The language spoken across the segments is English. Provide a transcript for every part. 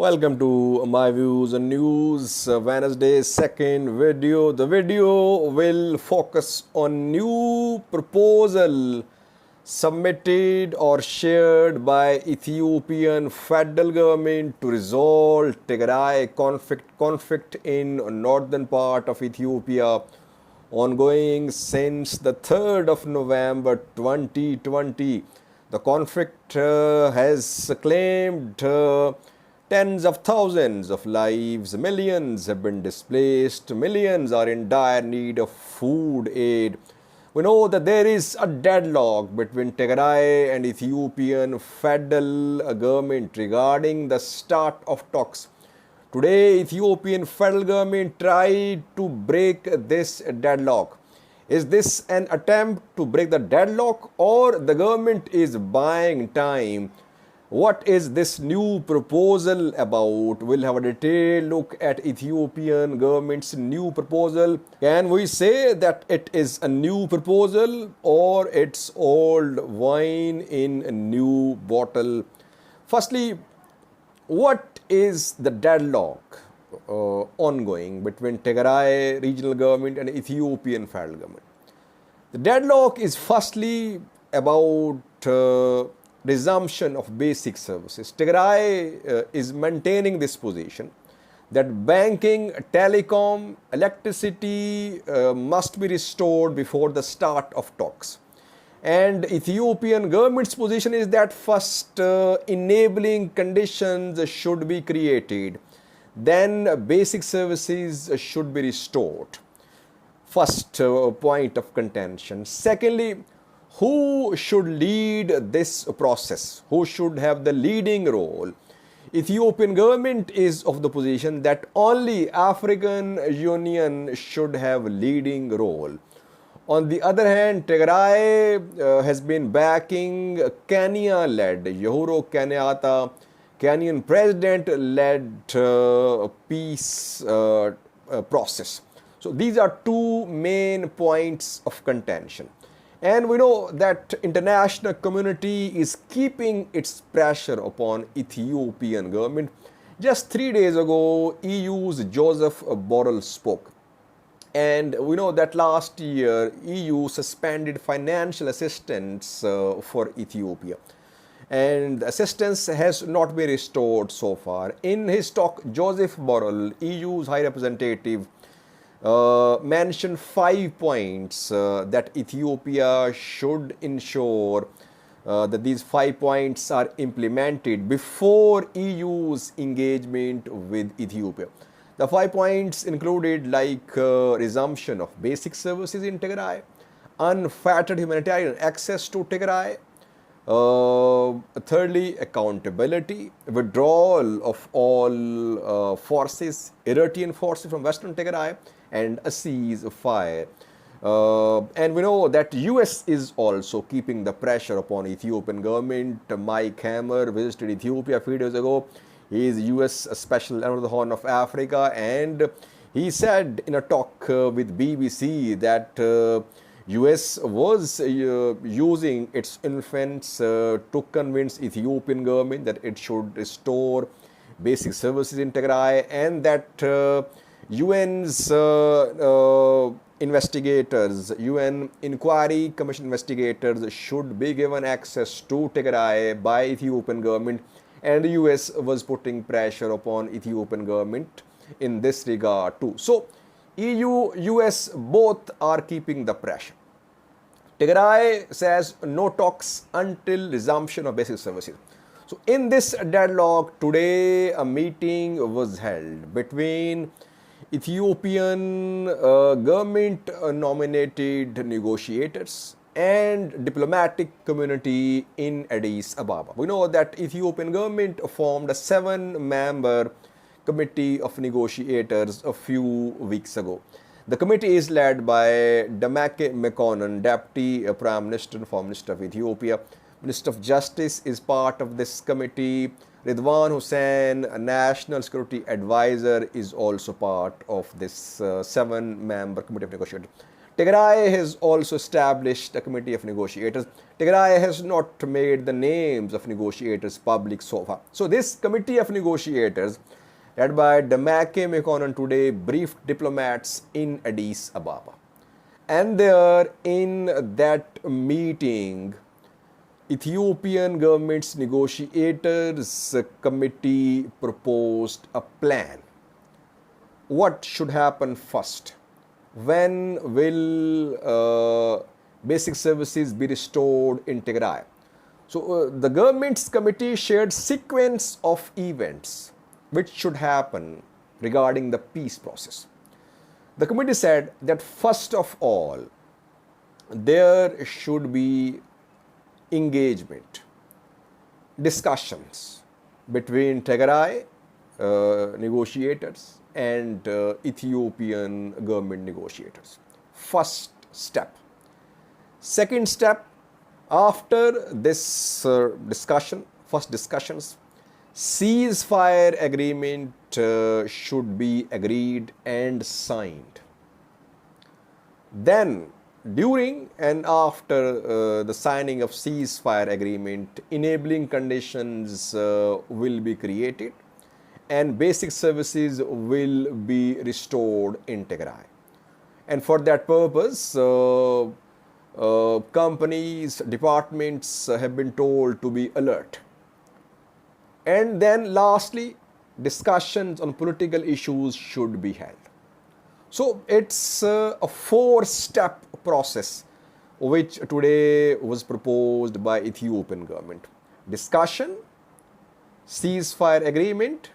Welcome to my views on news Wednesday second video. The video will focus on new proposal submitted or shared by Ethiopian federal government to resolve Tigray conflict in northern part of Ethiopia ongoing since the 3rd of November 2020. The conflict has claimed tens of thousands of lives, millions have been displaced, millions are in dire need of food aid. We know that there is a deadlock between Tigray and Ethiopian federal government regarding the start of talks. Today, Ethiopian federal government tried to break this deadlock. Is this an attempt to break the deadlock or the government is buying time? What is this new proposal about? We'll have a detailed look at Ethiopian government's new proposal. Can we say that it is a new proposal or it's old wine in a new bottle? Firstly, what is the deadlock ongoing between Tigray regional government and Ethiopian federal government? The deadlock is firstly about resumption of basic services. Tigray is maintaining this position that banking, telecom, electricity must be restored before the start of talks. And Ethiopian government's position is that first enabling conditions should be created, then basic services should be restored. First point of contention. Secondly, who should lead this process? Who should have the leading role? Ethiopian government is of the position that only African Union should have leading role. On the other hand, Tigray has been backing Kenya-led, Uhuru Kenyatta, Kenyan president-led peace process. So these are two main points of contention. And we know that international community is keeping its pressure upon Ethiopian government. Just 3 days ago, EU's Joseph Borrell spoke. And we know that last year, EU suspended financial assistance for Ethiopia. And assistance has not been restored so far. In his talk, Joseph Borrell, EU's High Representative, mentioned 5 points that Ethiopia should ensure that these 5 points are implemented before EU's engagement with Ethiopia. The 5 points included like resumption of basic services in Tigray, unfettered humanitarian access to Tigray, thirdly, accountability, withdrawal of all forces, Eritrean forces from Western Tigray, and a ceasefire. And we know that US is also keeping the pressure upon Ethiopian government. Mike Hammer visited Ethiopia a few days ago. He is US special under the Horn of Africa, and he said in a talk with BBC that US was using its influence to convince Ethiopian government that it should restore basic services in Tigray, and that UN's investigators, UN Inquiry Commission investigators should be given access to Tigray by Ethiopian government, and the US was putting pressure upon Ethiopian government in this regard too. So EU, US both are keeping the pressure. Tigray says no talks until resumption of basic services. So in this deadlock, today a meeting was held between Ethiopian government nominated negotiators and diplomatic community in Addis Ababa. We know that Ethiopian government formed a 7-member committee of negotiators a few weeks ago. The committee is led by Demeke Mekonnen, Deputy Prime Minister and Foreign Minister of Ethiopia. Minister of Justice is part of this committee. Ridwan Hussein, a National Security Advisor, is also part of this 7-member committee of negotiators. Tigray has also established a committee of negotiators. Tigray has not made the names of negotiators public so far. So this committee of negotiators, led by Demeke Mekonnen today, briefed diplomats in Addis Ababa. And there, in that meeting, Ethiopian government's negotiators committee proposed a plan. What should happen first? When will basic services be restored in Tigray? So the government's committee shared sequence of events which should happen regarding the peace process. The committee said that first of all, there should be engagement, discussions between Tigray negotiators and Ethiopian government negotiators. First step. Second step, after this first discussions, ceasefire agreement should be agreed and signed. Then, during and after the signing of ceasefire agreement, enabling conditions will be created and basic services will be restored in Tigray. And for that purpose, companies, departments have been told to be alert. And then lastly, discussions on political issues should be held. So it's a 4-step process which today was proposed by Ethiopian government. Discussion, ceasefire agreement,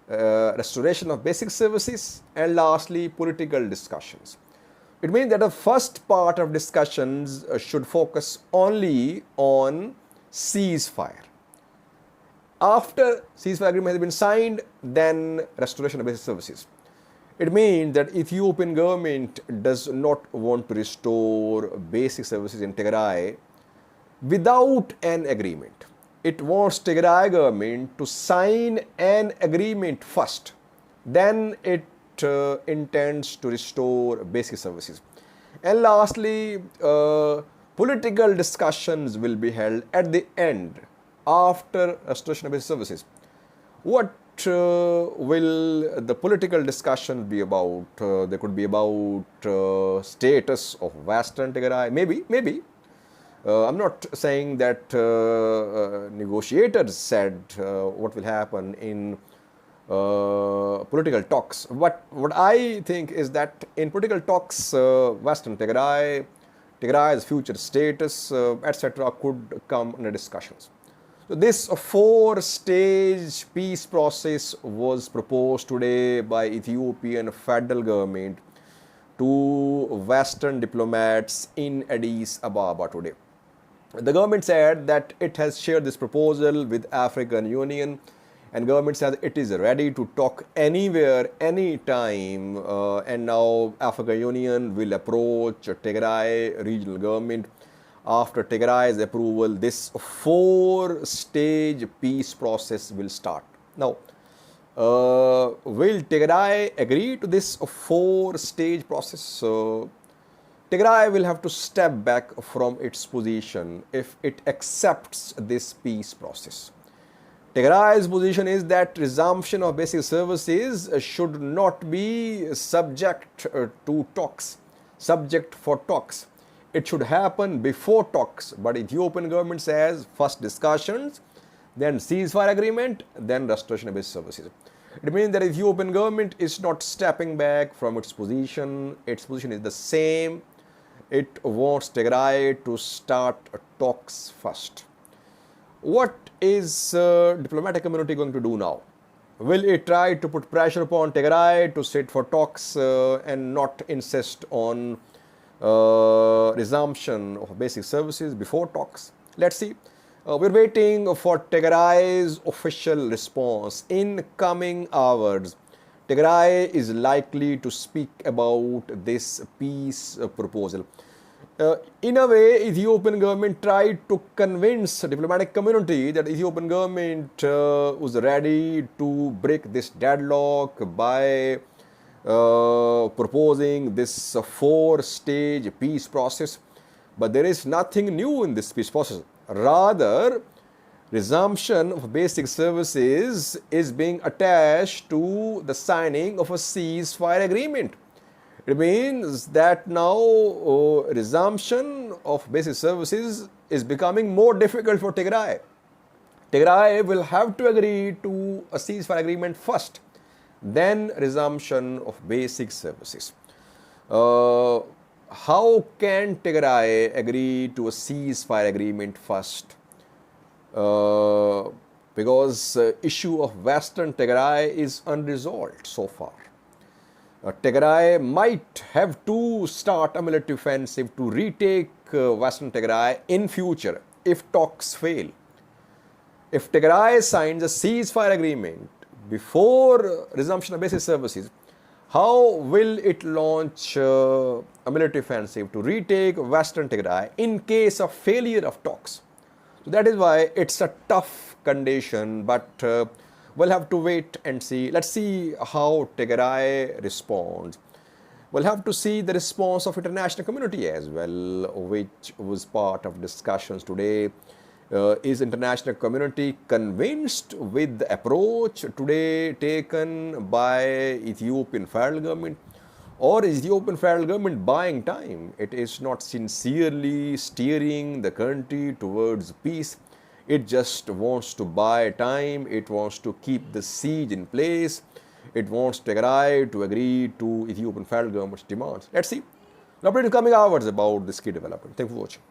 restoration of basic services, and lastly political discussions. It means that the first part of discussions should focus only on ceasefire. After ceasefire agreement has been signed, then restoration of basic services. It means that Ethiopian government does not want to restore basic services in Tigray without an agreement. It wants Tigray government to sign an agreement first. Then it intends to restore basic services. And lastly, political discussions will be held at the end after restoration of basic services. What will the political discussion be about? They could be about status of Western Tigray. Maybe. I'm not saying that negotiators said what will happen in political talks. What I think is that in political talks, Western Tigray, Tigray's future status, etc., could come under discussions. So this 4-stage peace process was proposed today by Ethiopian federal government to Western diplomats in Addis Ababa today. The government said that it has shared this proposal with African Union, and government says it is ready to talk anywhere, anytime, and now African Union will approach Tigray regional government. After Tigray's approval, this 4-stage peace process will start. Now, will Tigray agree to this 4-stage process? Tigray will have to step back from its position if it accepts this peace process. Tigray's position is that resumption of basic services should not be subject to talks, subject for talks. It should happen before talks, but Ethiopian government says first discussions, then ceasefire agreement, then restoration of basic services. It means that Ethiopian government is not stepping back from its position. Its position is the same. It wants Tigray to start talks first. What is diplomatic community going to do now? Will it try to put pressure upon Tigray to sit for talks and not insist on resumption of basic services before talks? Let's see. We're waiting for Tigray's official response. In coming hours, Tigray is likely to speak about this peace proposal. In a way, Ethiopian government tried to convince the diplomatic community that Ethiopian government was ready to break this deadlock by proposing this four-stage peace process. But there is nothing new in this peace process. Rather, resumption of basic services is being attached to the signing of a ceasefire agreement. It means that now resumption of basic services is becoming more difficult for Tigray. Tigray will have to agree to a ceasefire agreement first, then resumption of basic services. How can Tigray agree to a ceasefire agreement first? Because issue of Western Tigray is unresolved so far. Tigray might have to start a military offensive to retake Western Tigray in future if talks fail. If Tigray signs a ceasefire agreement before resumption of basic services, how will it launch a military offensive to retake Western Tigray in case of failure of talks? So that is why it's a tough condition, but we'll have to wait and see. Let's see how Tigray responds. We'll have to see the response of international community as well, which was part of discussions today. Is international community convinced with the approach today taken by Ethiopian federal government? Or is Ethiopian federal government buying time? It is not sincerely steering the country towards peace. It just wants to buy time. It wants to keep the siege in place. It wants Tigray to agree to Ethiopian federal government's demands. Let's see. Update in coming hours about this key development. Thank you for watching.